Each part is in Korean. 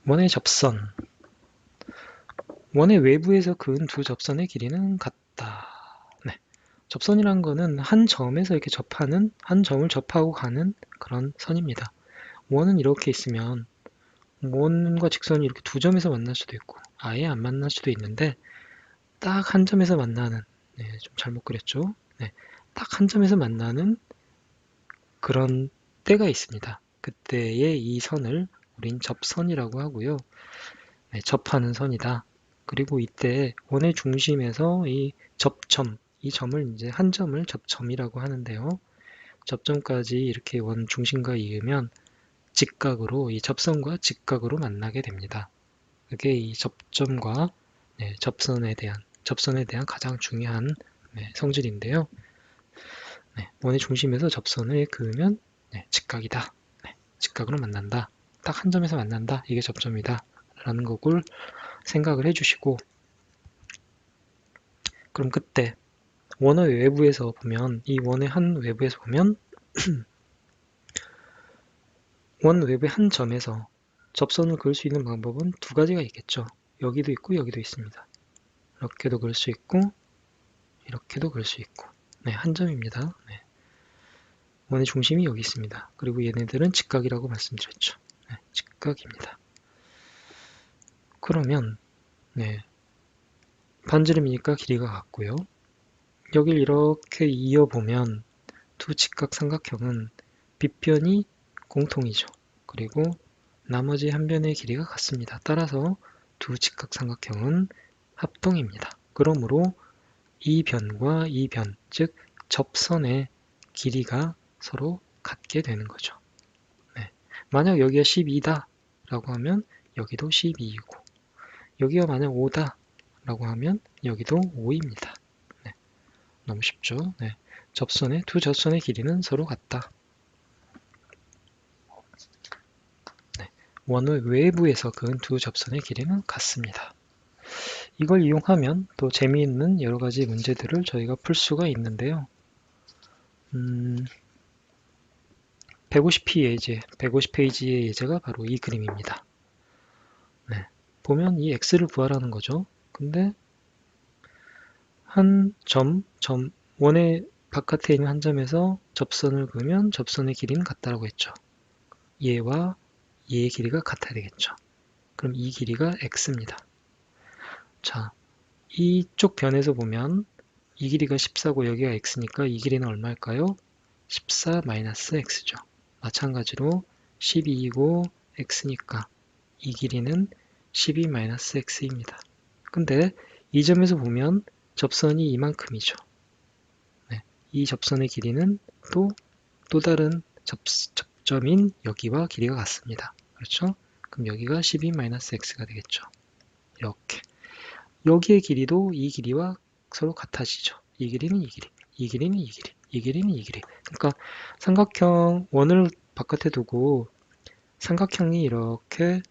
원의 접선. 원의 외부에서 그은 두 접선의 길이는 같다. 네. 접선이란 거는 한 점에서 이렇게 한 점을 접하고 가는 그런 선입니다. 원은 이렇게 있으면 원과 직선이 이렇게 두 점에서 만날 수도 있고 아예 안 만날 수도 있는데 딱 한 점에서 만나는, 네, 좀 잘못 그렸죠? 네, 딱 한 점에서 만나는 그런 때가 있습니다. 그때의 이 선을 우린 접선이라고 하고요. 네, 접하는 선이다. 그리고 이때 원의 중심에서 이 접점, 이 점을 이제 한 점을 접점이라고 하는데요. 접점까지 이렇게 원 중심과 이으면 직각으로, 이 접선과 직각으로 만나게 됩니다. 그게 이 접점과, 네, 접선에 대한 가장 중요한, 네, 성질인데요. 네, 원의 중심에서 접선을 그으면, 네, 직각이다. 네, 직각으로 만난다. 딱 한 점에서 만난다. 이게 접점이다. 라는 것을 생각을 해주시고, 그럼 그때 원의 외부에서 보면, 이 원의 한 외부에서 보면 원 외부의 한 점에서 접선을 그을 수 있는 방법은 두 가지가 있겠죠. 여기도 있고 여기도 있습니다. 이렇게도 그을 수 있고 이렇게도 그을 수 있고, 네, 한 점입니다. 네, 원의 중심이 여기 있습니다. 그리고 얘네들은 직각이라고 말씀드렸죠. 네, 직각입니다. 그러면, 네, 반지름이니까 길이가 같고요. 여길 이렇게 이어보면 두 직각 삼각형은 빗변이 공통이죠. 그리고 나머지 한 변의 길이가 같습니다. 따라서 두 직각 삼각형은 합동입니다. 그러므로 이 변과 이 변, 즉 접선의 길이가 서로 같게 되는 거죠. 네. 만약 여기가 12다 라고 하면 여기도 12이고, 여기가 만약 5다 라고 하면 여기도 5입니다. 네. 너무 쉽죠? 네. 두 접선의 길이는 서로 같다. 네. 원의 외부에서 그은 두 접선의 길이는 같습니다. 이걸 이용하면 또 재미있는 여러 가지 문제들을 저희가 풀 수가 있는데요. 150페이지의 예제가 바로 이 그림입니다. 네. 보면 이 x를 구하라는 거죠. 근데 원의 바깥에 있는 한 점에서 접선을 그으면 접선의 길이는 같다라고 했죠. 얘와 얘의 길이가 같아야 되겠죠. 그럼 이 길이가 x입니다. 자, 이쪽 변에서 보면 이 길이가 14고 여기가 x니까 이 길이는 얼마일까요? 14-x죠. 마찬가지로 12이고 x니까 이 길이는 12-x입니다. 근데 이 점에서 보면 접선이 이만큼이죠. 네, 이 접선의 길이는 또 다른 접점인 여기와 길이가 같습니다. 그렇죠? 그럼 여기가 12-x가 되겠죠. 이렇게. 여기의 길이도 이 길이와 서로 같아지죠. 이 길이는 이 길이, 이 길이는 이 길이, 이 길이는 이 길이. 그러니까 삼각형 원을 바깥에 두고 삼각형이 이렇게,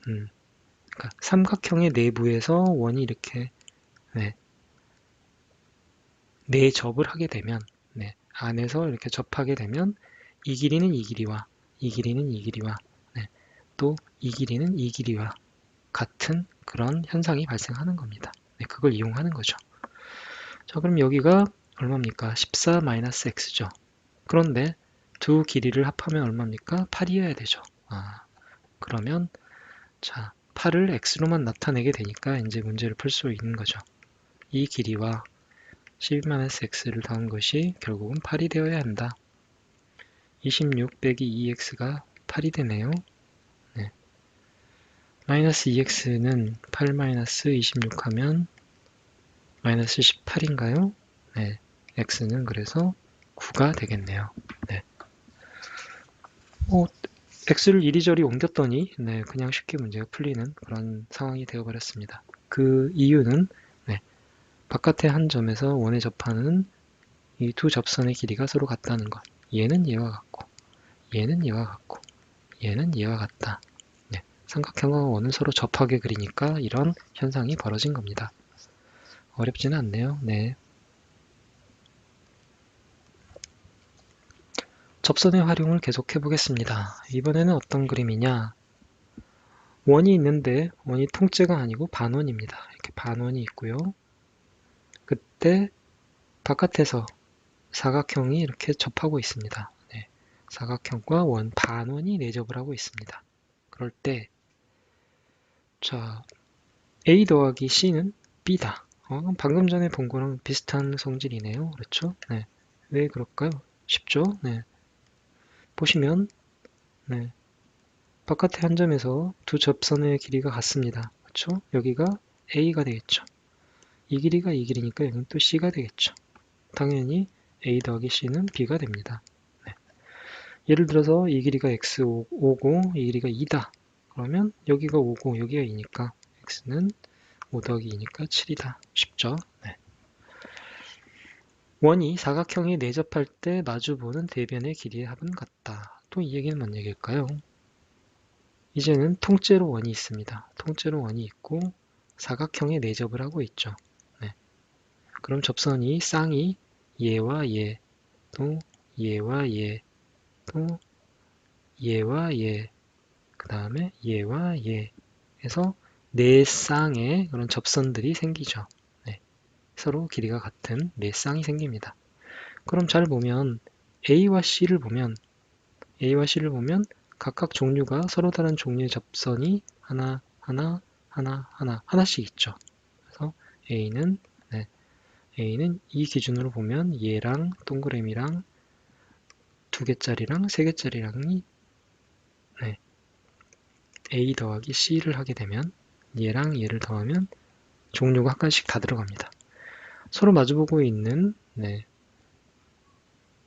그러니까 삼각형의 내부에서 원이 이렇게, 네, 내접을 하게 되면, 네, 안에서 이렇게 접하게 되면 이 길이는 이 길이와 이 길이는 이 길이와, 네, 또 이 길이는 이 길이와 같은 그런 현상이 발생하는 겁니다. 네, 그걸 이용하는 거죠. 자, 그럼 여기가 얼마입니까? 14-x죠. 그런데 두 길이를 합하면 얼마입니까? 8이어야 되죠. 그러면 자, 8을 x로만 나타내게 되니까 이제 문제를 풀 수 있는 거죠. 이 길이와 12-x를 더한 것이 결국은 8이 되어야 한다. 26 빼기 2x가 8이 되네요. 네. 마이너스 2x는 8-26 하면 마이너스 18인가요? 네. x는 그래서 9가 되겠네요. 네. x를 이리저리 옮겼더니, 네, 그냥 쉽게 문제가 풀리는 그런 상황이 되어버렸습니다. 그 이유는, 네, 바깥의 한 점에서 원에 접하는 이 두 접선의 길이가 서로 같다는 것. 얘는 얘와 같고, 얘는 얘와 같고, 얘는 얘와 같다. 네, 삼각형과 원을 서로 접하게 그리니까 이런 현상이 벌어진 겁니다. 어렵지는 않네요. 네. 접선의 활용을 계속해 보겠습니다. 이번에는 어떤 그림이냐? 원이 있는데 원이 통째가 아니고 반원입니다. 이렇게 반원이 있고요. 그때 바깥에서 사각형이 이렇게 접하고 있습니다. 네, 사각형과 원 반원이 내접을 하고 있습니다. 그럴 때 자, A 더하기 C는 B다. 방금 전에 본 거랑 비슷한 성질이네요. 그렇죠? 네. 왜 그럴까요? 쉽죠? 네. 보시면 네. 바깥의 한 점에서 두 접선의 길이가 같습니다. 그렇죠? 여기가 A가 되겠죠. 이 길이가 이 길이니까 여기는 또 C가 되겠죠. 당연히 A 더하기 C는 B가 됩니다. 네. 예를 들어서 이 길이가 X5고 이 길이가 2다. 그러면 여기가 5고 여기가 2니까 X는 5 더하기 2니까 7이다. 쉽죠? 네. 원이 사각형에 내접할 때 마주보는 대변의 길이의 합은 같다. 또 이 얘기는 뭔 얘기일까요? 이제는 통째로 원이 있습니다. 통째로 원이 있고 사각형에 내접을 하고 있죠. 네. 그럼 접선이 쌍이 얘와 얘, 또 얘와 얘, 또 얘와 얘, 그 다음에 얘와 얘 해서 네 쌍의 그런 접선들이 생기죠. 네. 서로 길이가 같은 네 쌍이 생깁니다. 그럼 잘 보면 A와 C를 보면 각각 종류가 서로 다른 종류의 접선이 하나씩 있죠. 그래서 A는 이 기준으로 보면 얘랑 동그라미랑 두 개짜리랑 세 개짜리랑이 A 더하기 C를 하게 되면 얘랑 얘를 더하면 종류가 한 가지씩 다 들어갑니다. 서로 마주보고 있는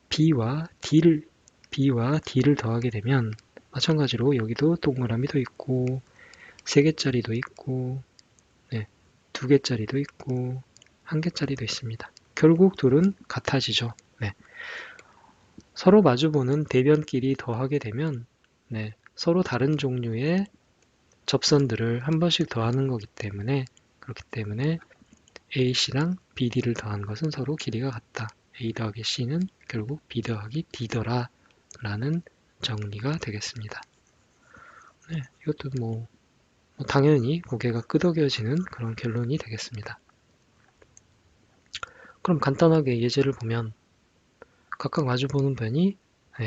B와 D를 더하게 되면 마찬가지로 여기도 동그라미도 있고 세 개짜리도 있고 두 개짜리도 있고 한 개짜리도 있습니다. 결국 둘은 같아지죠. 서로 마주보는 대변끼리 더하게 되면 서로 다른 종류의 접선들을 한 번씩 더하는 거기 때문에 그렇기 때문에 AC랑 BD를 더한 것은 서로 길이가 같다. A 더하기 C는 결국 B 더하기 D더라 라는 정리가 되겠습니다. 이것도 당연히 고개가 끄덕여지는 그런 결론이 되겠습니다. 그럼 간단하게 예제를 보면 각각 마주보는 변이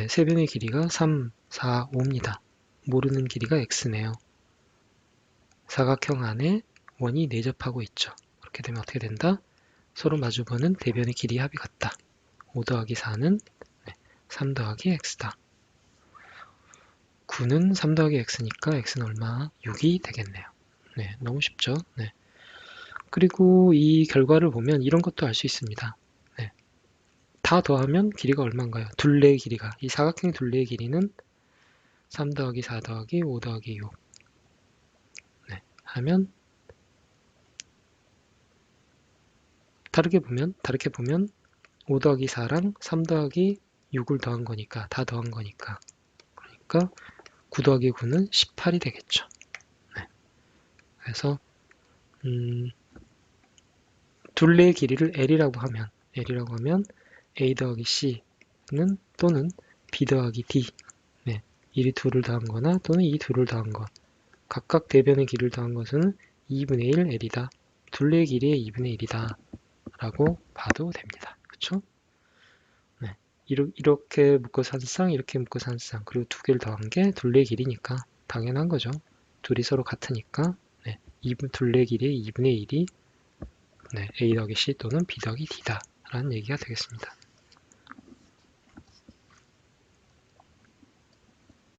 세 변의 길이가 3, 4, 5입니다. 모르는 길이가 x네요. 사각형 안에 원이 내접하고 있죠. 그렇게 되면 어떻게 된다? 서로 마주보는 대변의 길이 합이 같다. 5 더하기 4는 3 더하기 x다. 9는 3 더하기 x니까 x는 얼마? 6이 되겠네요. 너무 쉽죠? 그리고 이 결과를 보면 이런 것도 알 수 있습니다. 다 더하면 길이가 얼마인가요? 둘레의 길이가. 이 사각형의 둘레의 길이는 3 더하기 4 더하기 5 더하기 6 하면 다르게 보면 5 더하기 4랑 3 더하기 6을 더한 거니까 다 더한 거니까 그러니까 9 더하기 9는 18이 되겠죠. 그래서 둘레의 길이를 L이라고 하면 A 더하기 C는 또는 B 더하기 D 이 둘을 더한 거나 또는 이 둘을 더한 것 각각 대변의 길이를 더한 것은 2분의 1 L이다. 둘레의 길이의 2분의 1이다. 라고 봐도 됩니다. 그쵸? 이렇게 묶어서 한 쌍, 이렇게 묶어서 한 쌍, 그리고 두 개를 더한 게 둘레의 길이니까 당연한 거죠. 둘이 서로 같으니까 둘레의 길이의 2분의 1이 A 더하기 C 또는 B 더하기 D다 라는 얘기가 되겠습니다.